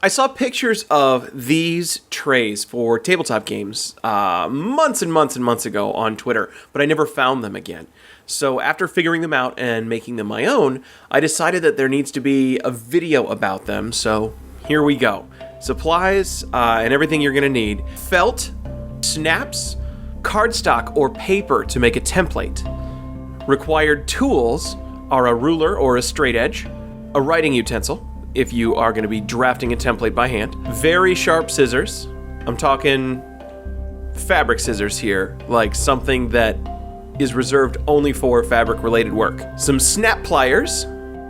I saw pictures of these trays for tabletop games months and months and months ago on Twitter, but I never found them again. So after figuring them out and making them my own, I decided that there needs to be a video about them, so here we go. Supplies and everything you're going to need. Felt, snaps, cardstock or paper to make a template. Required tools are a ruler or a straight edge, a writing utensil, if you are going to be drafting a template by hand, very sharp scissors. I'm talking fabric scissors here, like something that is reserved only for fabric-related work. Some snap pliers,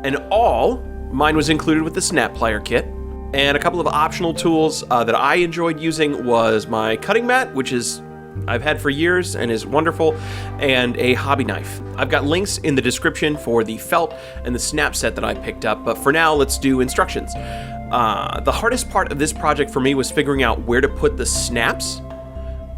an awl, mine was included with the snap plier kit, and a couple of optional tools that I enjoyed using was my cutting mat, which is I've had for years and is wonderful, and a hobby knife. I've got links in the description for the felt and the snap set that I picked up, but for now, let's do instructions. The hardest part of this project for me was figuring out where to put the snaps,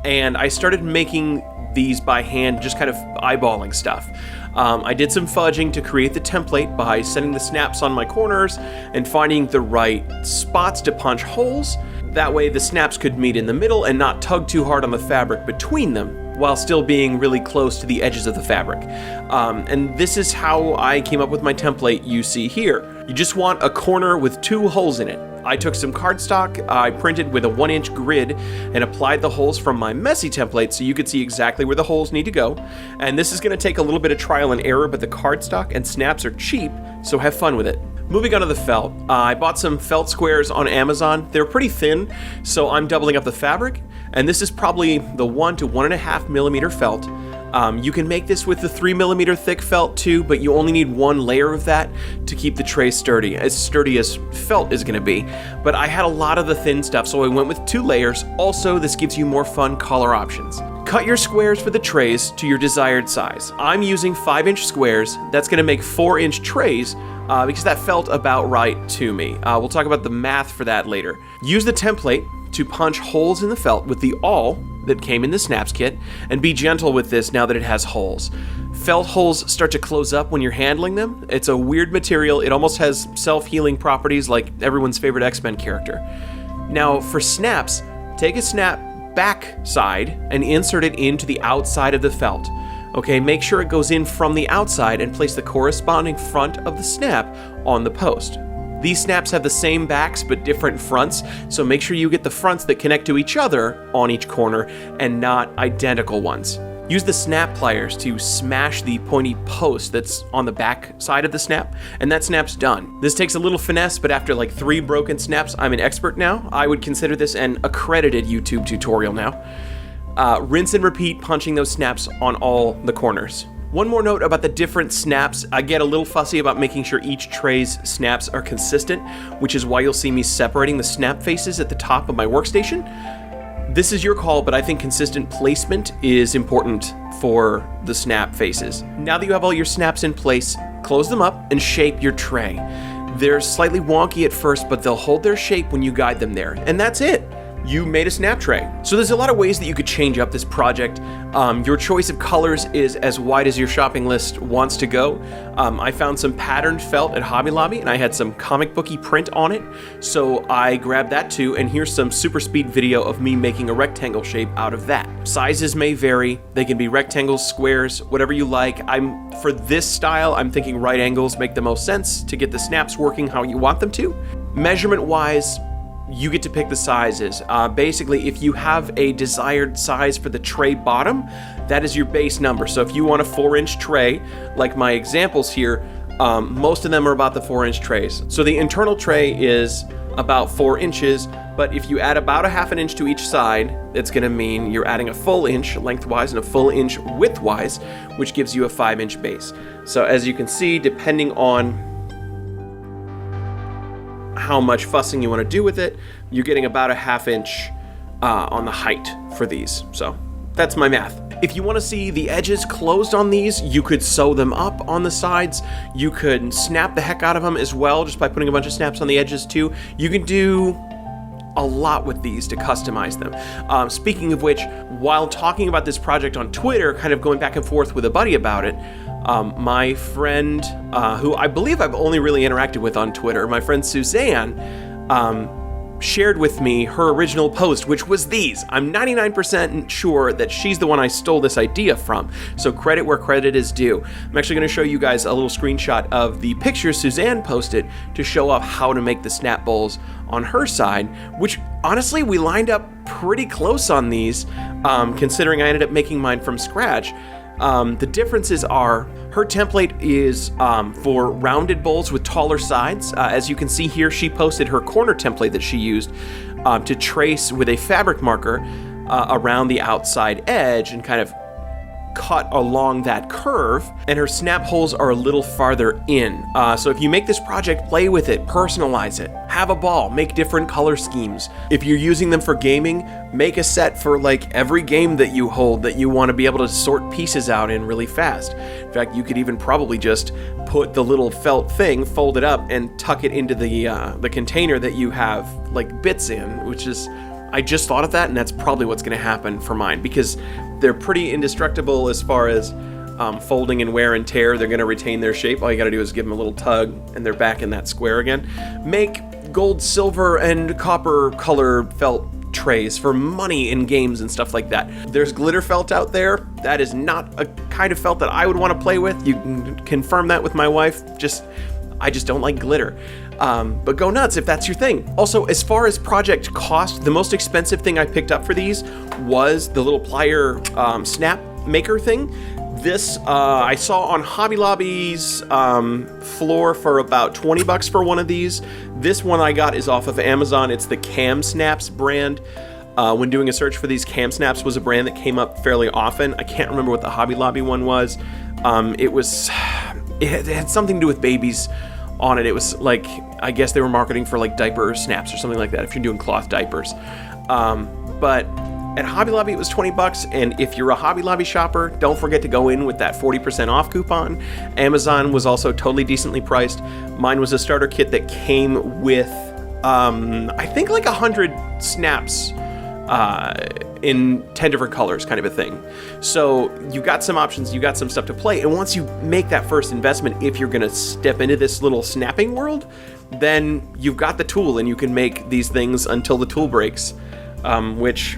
and I started making these by hand, just kind of eyeballing stuff. I did some fudging to create the template by setting the snaps on my corners and finding the right spots to punch holes. That way the snaps could meet in the middle and not tug too hard on the fabric between them, while still being really close to the edges of the fabric. And this is how I came up with my template you see here. You just want a corner with 2 holes in it. I took some cardstock, I printed with a 1-inch grid and applied the holes from my messy template so you could see exactly where the holes need to go. And this is going to take a little bit of trial and error, but the cardstock and snaps are cheap, so have fun with it. Moving on to the felt, I bought some felt squares on Amazon. They're pretty thin, so I'm doubling up the fabric, and this is probably the 1 to 1.5 millimeter felt. You can make this with the 3 millimeter thick felt too, but you only need 1 layer of that to keep the tray sturdy as felt is going to be. But I had a lot of the thin stuff, so I went with 2 layers. Also, this gives you more fun color options. Cut your squares for the trays to your desired size. I'm using 5-inch squares. That's going to make 4-inch trays because that felt about right to me. We'll talk about the math for that later. Use the template to punch holes in the felt with the awl that came in the snaps kit, and be gentle with this now that it has holes. Felt holes start to close up when you're handling them. It's a weird material. It almost has self-healing properties like everyone's favorite X-Men character. Now for snaps, take a snap back side and insert it into the outside of the felt. Okay, make sure it goes in from the outside and place the corresponding front of the snap on the post. These snaps have the same backs but different fronts, so make sure you get the fronts that connect to each other on each corner and not identical ones. Use the snap pliers to smash the pointy post that's on the back side of the snap, and that snap's done. This takes a little finesse, but after like 3 broken snaps, I'm an expert now. I would consider this an accredited YouTube tutorial now. Rinse and repeat punching those snaps on all the corners. One more note about the different snaps. I get a little fussy about making sure each tray's snaps are consistent, which is why you'll see me separating the snap faces at the top of my workstation. This is your call, but I think consistent placement is important for the snap faces. Now that you have all your snaps in place, close them up and shape your tray. They're slightly wonky at first, but they'll hold their shape when you guide them there. And that's it. You made a snap tray. So there's a lot of ways that you could change up this project. Your choice of colors is as wide as your shopping list wants to go. I found some patterned felt at Hobby Lobby, and I had some comic booky print on it, so I grabbed that too, and here's some super speed video of me making a rectangle shape out of that. Sizes may vary. They can be rectangles, squares, whatever you like. For this style, I'm thinking right angles make the most sense to get the snaps working how you want them to. Measurement-wise, you get to pick the sizes. Basically, if you have a desired size for the tray bottom, that is your base number. So if you want a 4-inch tray, like my examples here, most of them are about the 4-inch trays. So the internal tray is about 4 inches, but if you add about a 1/2 inch to each side, it's gonna mean you're adding a full inch lengthwise and a full inch widthwise, which gives you a 5-inch base. So as you can see, depending on how much fussing you want to do with it, you're getting about a 1/2 inch on the height for these. So that's my math. If you want to see the edges closed on these, you could sew them up on the sides. You could snap the heck out of them as well, just by putting a bunch of snaps on the edges too. You can do a lot with these to customize them. Speaking of which, while talking about this project on Twitter, kind of going back and forth with a buddy about it, my friend, who I believe I've only really interacted with on Twitter, my friend Suzanne, shared with me her original post, which was these. I'm 99% sure that she's the one I stole this idea from, so credit where credit is due. I'm actually going to show you guys a little screenshot of the picture Suzanne posted to show off how to make the snap bowls on her side, which honestly we lined up pretty close on these, considering I ended up making mine from scratch. The differences are her template is for rounded bowls with taller sides. As you can see here, she posted her corner template that she used to trace with a fabric marker around the outside edge and kind of cut along that curve, and her snap holes are a little farther in. So if you make this project, play with it, personalize it, have a ball, make different color schemes. If you're using them for gaming, make a set for like every game that you hold that you want to be able to sort pieces out in really fast. In fact, you could even probably just put the little felt thing, fold it up, and tuck it into the container that you have like bits in, which is, I just thought of that, and that's probably what's going to happen for mine, because they're pretty indestructible as far as folding and wear and tear. They're going to retain their shape. All you got to do is give them a little tug, and they're back in that square again. Make gold, silver, and copper color felt trays for money in games and stuff like that. There's glitter felt out there. That is not a kind of felt that I would want to play with. You can confirm that with my wife. I just don't like glitter. But go nuts if that's your thing. Also, as far as project cost, the most expensive thing I picked up for these was the little plier snap maker thing. This I saw on Hobby Lobby's floor for about 20 bucks for one of these. This one I got is off of Amazon. It's the Cam Snaps brand. When doing a search for these, Cam Snaps was a brand that came up fairly often. I can't remember what the Hobby Lobby one was. It had something to do with babies on it. It was like, I guess they were marketing for like diaper snaps or something like that if you're doing cloth diapers. But at Hobby Lobby it was 20 bucks, and if you're a Hobby Lobby shopper, don't forget to go in with that 40% off coupon. Amazon was also totally decently priced. Mine was a starter kit that came with I think like 100 snaps in 10 different colors, kind of a thing. So you got some options, you got some stuff to play, and once you make that first investment, if you're gonna step into this little snapping world, then you've got the tool and you can make these things until the tool breaks, which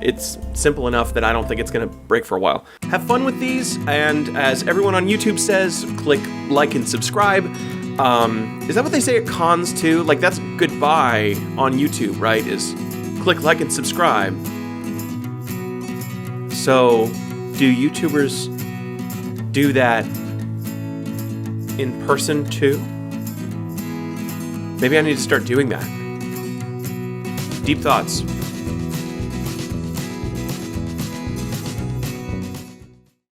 it's simple enough that I don't think it's gonna break for a while. Have fun with these, and as everyone on YouTube says, click like and subscribe. Is that what they say at cons too? Like, that's goodbye on YouTube, right? Is click like and subscribe. So, do YouTubers do that in person too? Maybe I need to start doing that. Deep thoughts.